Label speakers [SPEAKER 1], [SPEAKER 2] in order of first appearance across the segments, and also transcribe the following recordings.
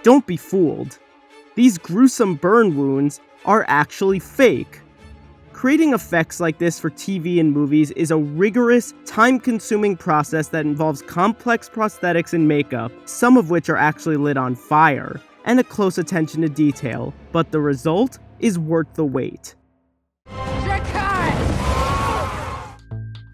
[SPEAKER 1] Don't be fooled. These gruesome burn wounds are actually fake. Creating effects like this for TV and movies is a rigorous, time-consuming process that involves complex prosthetics and makeup, some of which are actually lit on fire, and a close attention to detail, but the result is worth the wait.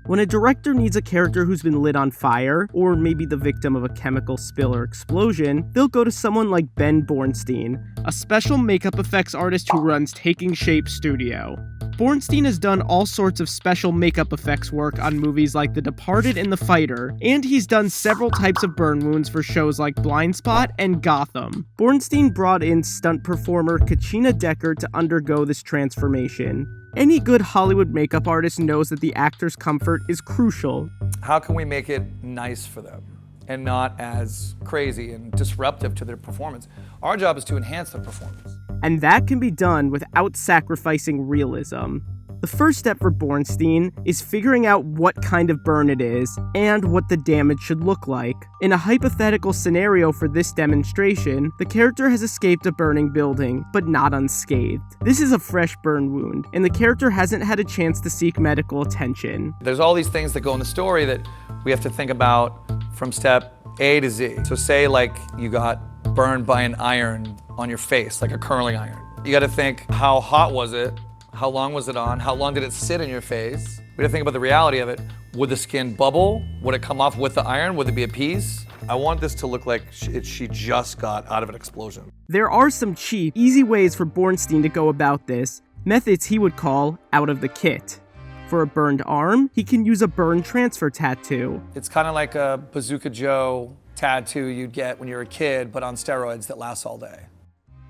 [SPEAKER 1] When a director needs a character who's been lit on fire, or maybe the victim of a chemical spill or explosion, they'll go to someone like Ben Bornstein, a special makeup effects artist who runs Taking Shape Studio. Bornstein has done all sorts of special makeup effects work on movies like The Departed and The Fighter, and he's done several types of burn wounds for shows like Blindspot and Gotham. Bornstein brought in stunt performer Kachina Decker to undergo this transformation. Any good Hollywood makeup artist knows that the actor's comfort is crucial.
[SPEAKER 2] How can we make it nice for them and not as crazy and disruptive to their performance? Our job is to enhance their performance.
[SPEAKER 1] And that can be done without sacrificing realism. The first step for Bornstein is figuring out what kind of burn it is and what the damage should look like. In a hypothetical scenario for this demonstration, the character has escaped a burning building, but not unscathed. This is a fresh burn wound, and the character hasn't had a chance to seek medical attention.
[SPEAKER 2] There's all these things that go in the story that we have to think about from step A to Z. So say like you got burned by an iron on your face, like a curling iron. You gotta think, how hot was it? How long was it on? How long did it sit in your face? We gotta think about the reality of it. Would the skin bubble? Would it come off with the iron? Would it be a piece? I want this to look like she just got out of an explosion.
[SPEAKER 1] There are some cheap, easy ways for Bornstein to go about this, methods he would call out of the kit. For a burned arm, he can use a burn transfer tattoo.
[SPEAKER 2] It's kind of like a Bazooka Joe tattoo you'd get when you're a kid, but on steroids that lasts all day.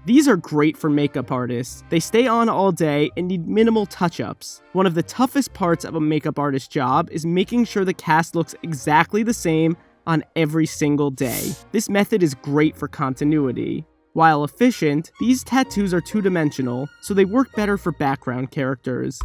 [SPEAKER 1] These are great for makeup artists. They stay on all day and need minimal touch-ups. One of the toughest parts of a makeup artist's job is making sure the cast looks exactly the same on every single day. This method is great for continuity. While efficient, these tattoos are two-dimensional, so they work better for background characters.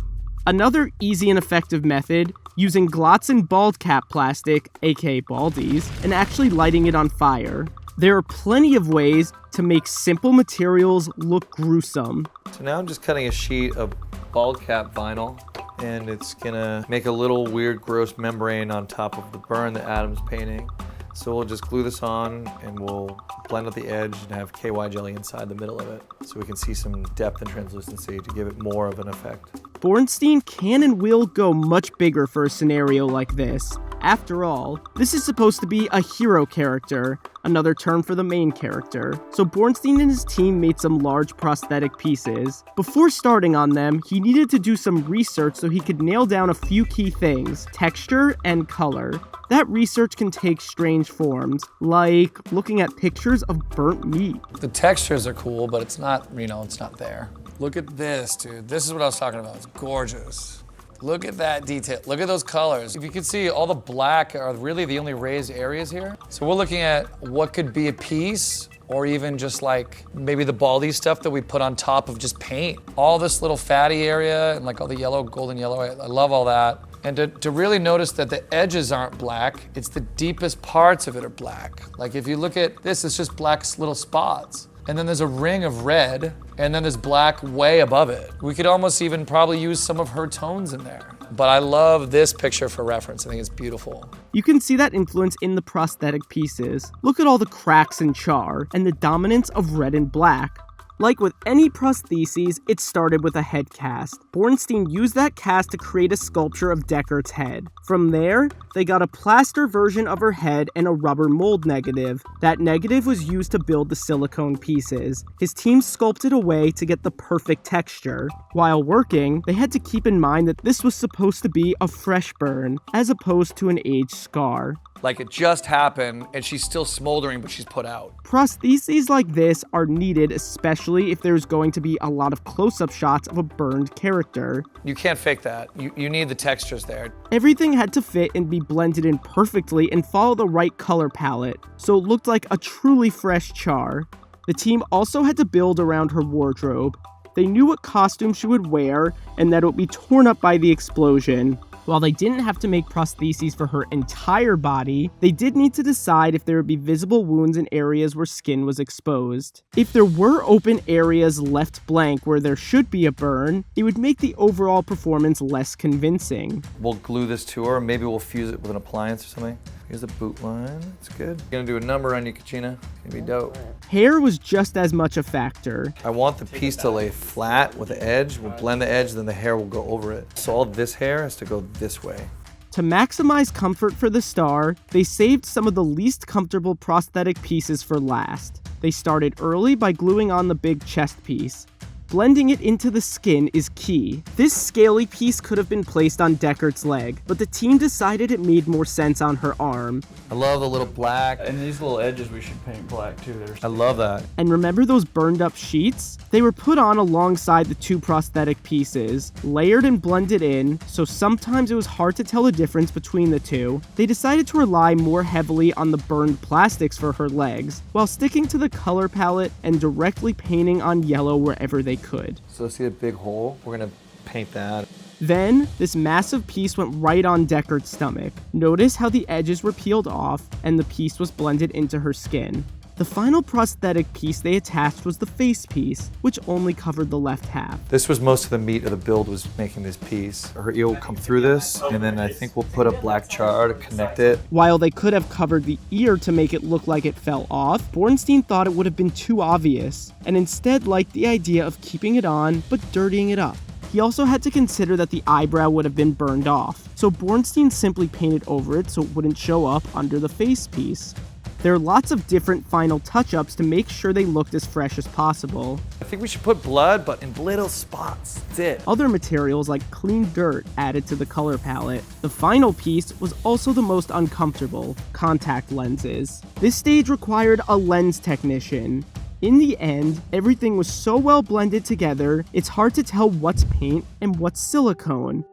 [SPEAKER 1] Another easy and effective method, using Glotzen bald cap plastic, aka baldies, and actually lighting it on fire. There are plenty of ways to make simple materials look gruesome.
[SPEAKER 3] So now I'm just cutting a sheet of bald cap vinyl, and it's gonna make a little weird gross membrane on top of the burn that Adam's painting. So we'll just glue this on and we'll blend out the edge and have KY jelly inside the middle of it so we can see some depth and translucency to give it more of an effect.
[SPEAKER 1] Bornstein can and will go much bigger for a scenario like this. After all, this is supposed to be a hero character, another term for the main character. So Bornstein and his team made some large prosthetic pieces. Before starting on them, he needed to do some research so he could nail down a few key things: texture and color. That research can take strange forms, like looking at pictures of burnt meat.
[SPEAKER 2] The textures are cool, but it's not, it's not there. Look at this, dude. This is what I was talking about. It's gorgeous. Look at that detail. Look at those colors. If you can see, all the black are really the only raised areas here. So we're looking at what could be a piece, or even just like maybe the baldy stuff that we put on top of just paint. All this little fatty area and like all the yellow, golden yellow, I love all that. And to really notice that the edges aren't black, it's the deepest parts of it are black. Like if you look at this, it's just black little spots. And then there's a ring of red, and then there's black way above it. We could almost even probably use some of her tones in there. But I love this picture for reference. I think it's beautiful.
[SPEAKER 1] You can see that influence in the prosthetic pieces. Look at all the cracks and char, and the dominance of red and black. Like with any prostheses, it started with a head cast. Bornstein used that cast to create a sculpture of Deckard's head. From there, they got a plaster version of her head and a rubber mold negative. That negative was used to build the silicone pieces. His team sculpted a way to get the perfect texture. While working, they had to keep in mind that this was supposed to be a fresh burn, as opposed to an aged scar.
[SPEAKER 2] Like it just happened and she's still smoldering, but she's put out.
[SPEAKER 1] Prostheses like this are needed, especially if there's going to be a lot of close-up shots of a burned character.
[SPEAKER 2] You can't fake that. You need the textures there.
[SPEAKER 1] Everything had to fit and be blended in perfectly and follow the right color palette, so it looked like a truly fresh char. The team also had to build around her wardrobe. They knew what costume she would wear and that it would be torn up by the explosion. While they didn't have to make prostheses for her entire body, they did need to decide if there would be visible wounds in areas where skin was exposed. If there were open areas left blank where there should be a burn, it would make the overall performance less convincing.
[SPEAKER 3] We'll glue this to her, maybe we'll fuse it with an appliance or something. Here's the boot line, that's good. Gonna do a number on you, Kachina. Gonna be dope.
[SPEAKER 1] Hair was just as much a factor.
[SPEAKER 3] I want the piece to lay flat with the edge. We'll blend the edge, then the hair will go over it. So all this hair has to go this way.
[SPEAKER 1] To maximize comfort for the star, they saved some of the least comfortable prosthetic pieces for last. They started early by gluing on the big chest piece. Blending it into the skin is key. This scaly piece could have been placed on Deckert's leg, but the team decided it made more sense on her arm.
[SPEAKER 3] I love the little black.
[SPEAKER 4] And these little edges we should paint black too.
[SPEAKER 3] I love that.
[SPEAKER 1] And remember those burned up sheets? They were put on alongside the two prosthetic pieces, layered and blended in, so sometimes it was hard to tell the difference between the two. They decided to rely more heavily on the burned plastics for her legs, while sticking to the color palette and directly painting on yellow wherever they could.
[SPEAKER 3] So see a big hole? We're gonna paint that.
[SPEAKER 1] Then, this massive piece went right on Deckert's stomach. Notice how the edges were peeled off and the piece was blended into her skin. The final prosthetic piece they attached was the face piece, which only covered the left half.
[SPEAKER 3] This was most of the meat of the build, was making this piece. Her ear will come through this, and then I think we'll put a black char to connect it.
[SPEAKER 1] While they could have covered the ear to make it look like it fell off, Bornstein thought it would have been too obvious, and instead liked the idea of keeping it on, but dirtying it up. He also had to consider that the eyebrow would have been burned off, so Bornstein simply painted over it so it wouldn't show up under the face piece. There are lots of different final touch-ups to make sure they looked as fresh as possible.
[SPEAKER 3] I think we should put blood, but in little spots. That's it.
[SPEAKER 1] Other materials like clean dirt added to the color palette. The final piece was also the most uncomfortable: contact lenses. This stage required a lens technician. In the end, everything was so well blended together, it's hard to tell what's paint and what's silicone.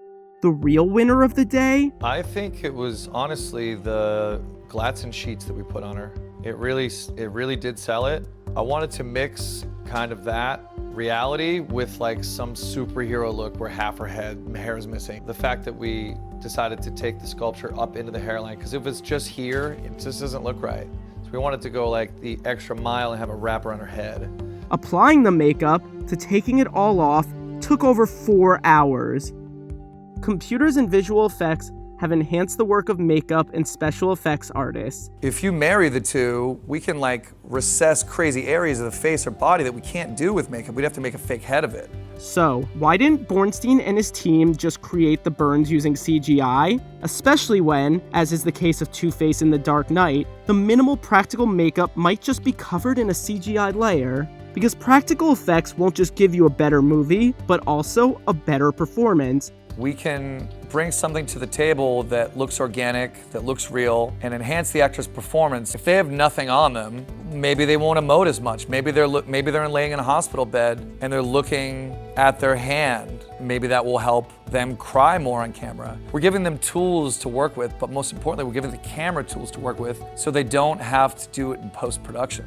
[SPEAKER 1] The real winner of the day?
[SPEAKER 3] I think it was honestly the Glatson sheets that we put on her. It really did sell it. I wanted to mix kind of that reality with like some superhero look where half her hair is missing. The fact that we decided to take the sculpture up into the hairline, because if it's just here, it just doesn't look right. So we wanted to go like the extra mile and have a wrap around her head.
[SPEAKER 1] Applying the makeup to taking it all off took over 4 hours. Computers and visual effects have enhanced the work of makeup and special effects artists.
[SPEAKER 2] If you marry the two, we can like recess crazy areas of the face or body that we can't do with makeup. We'd have to make a fake head of it.
[SPEAKER 1] So, why didn't Bornstein and his team just create the burns using CGI? Especially when, as is the case of Two-Face in The Dark Knight, the minimal practical makeup might just be covered in a CGI layer. Because practical effects won't just give you a better movie, but also a better performance.
[SPEAKER 2] We can bring something to the table that looks organic, that looks real, and enhance the actor's performance. If they have nothing on them, maybe they won't emote as much. Maybe they're laying in a hospital bed and they're looking at their hand. Maybe that will help them cry more on camera. We're giving them tools to work with, but most importantly, we're giving the camera tools to work with so they don't have to do it in post-production.